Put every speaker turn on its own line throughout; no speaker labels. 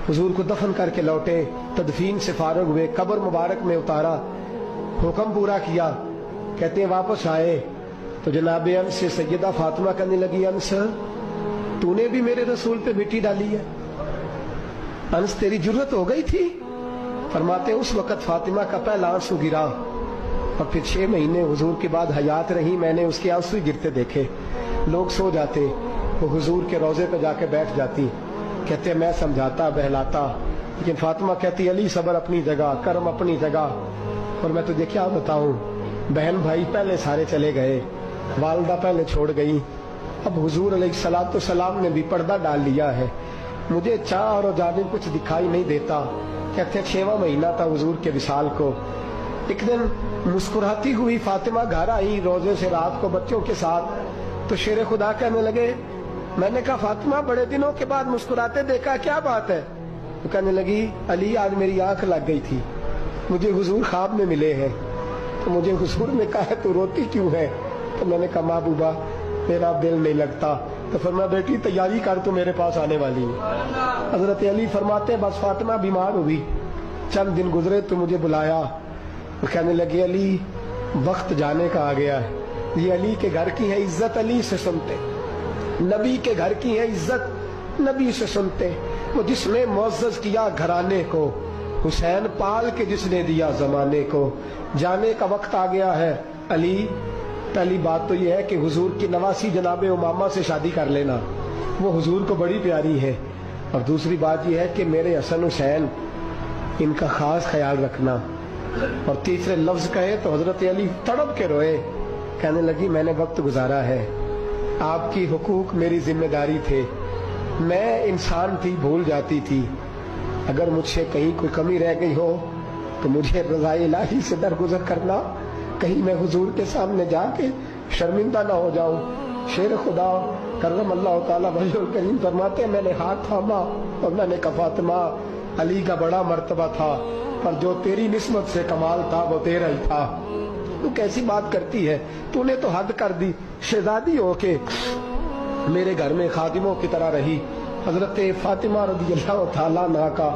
हुजूर को दफन करके लौटे, तदफीन से फारग हुए, कब्र मुबारक में उतारा, हुक्म पूरा किया। कहते हैं वापस आए तो जनाब अंस से सैयदा फातिमा कहने लगी, अंस तूने भी मेरे रसूल पे मिट्टी डाली है? अंस तेरी जुर्रत हो गई थी? फरमाते उस वक्त फातिमा का पहला आंसू गिरा और फिर 6 महीने हुजूर के बाद हयात रही, मैंने उसके आंसू ही गिरते देखे। लोग सो जाते, वो हुजूर के रोजे पे जाके बैठ जाती। कहते मैं समझाता बहलाता, लेकिन फातिमा कहती अली सबर अपनी जगह, कर्म अपनी जगह। और मैं तुझे क्या बताऊं, बहन भाई पहले सारे चले गए, वालदा पहले छोड़ गई, अब हुजूर अलैहिस्सलातु सलाम ने भी पर्दा डाल लिया है, मुझे चाह और जानिब कुछ दिखाई नहीं देता। कहते 6वां महीना था हुजूर के विसाल को। एक दिन मुस्कुराती हुई फातिमा घर आई रोजे से रात को बच्चों के साथ, तो शेर खुदा कहने लगे, मैंने कहा फातिमा बड़े दिनों के बाद मुस्कुराते देखा, क्या बात है? तो कहने लगी अली आज मेरी आंख लग गई थी, मुझे हुजूर ख्वाब में मिले हैं, तो मुझे हुजूर ने कहा तू रोती क्यों है? तो मैंने कहा महबूबा मेरा दिल नहीं लगता। तो फरमाया बेटी तैयारी कर, तू मेरे पास आने वाली है। हजरत अली फरमाते बस फातिमा बीमार हुई, चंद दिन गुजरे तो मुझे बुलाया, तो कहने लगे अली वक्त जाने का आ गया है, ये अली के घर की है इज्जत अली से सुनते, नबी के घर की है इज्जत नबी से सुनते। वो जिसने मुअज़्ज़ज़ किया घराने को, हुसैन पाल के जिसने दिया जमाने को, जाने का वक्त आ गया है अली। पहली बात तो यह है कि हुजूर की नवासी जनाब उमामा से शादी कर लेना, वो हुजूर को बड़ी प्यारी है। और दूसरी बात यह है कि मेरे हसन हुसैन इनका खास ख्याल रखना। और तीसरे लफ्ज कहे तो हजरत अली तड़प के रोए, कहने लगी मैंने वक्त गुजारा है, आपकी हुकूक मेरी जिम्मेदारी थे, मैं इंसान थी भूल जाती थी, अगर मुझसे कहीं कोई कमी रह गई हो तो मुझे रज़ाए इलाही से दरगुजर करना, कहीं मैं हुजूर के सामने जाके शर्मिंदा ना हो जाऊं। शेर खुदा करम अल्लाह ताला वजहुल करीम फरमाते मैंने हाथ थामा और मैंने कहा फातिमा अली का बड़ा मर्तबा था, पर जो तेरी निस्बत से कमाल था वो तेरा ही था। तू कैसी बात करती है, तूने तो हद कर दी, शहजादी होके मेरे घर में खादिमों की तरह रही। हजरत फातिमा रज़ियल्लाहु ताला अन्हा का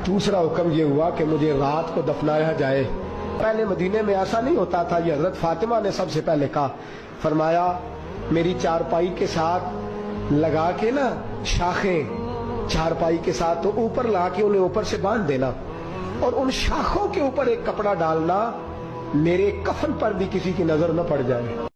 दूसरा हुक्म ये हुआ कि मुझे रात को दफनाया जाए। पहले मदीने में ऐसा नहीं होता था, ये हजरत फातिमा ने सबसे पहले कहा। फरमाया मेरी चारपाई के साथ लगा के ना शाखें, चारपाई के साथ तो ऊपर ला के उन्हें ऊपर से बांध देना और उन शाखों के ऊपर एक कपड़ा डालना, मेरे कफन पर भी किसी की नजर न पड़ जाए।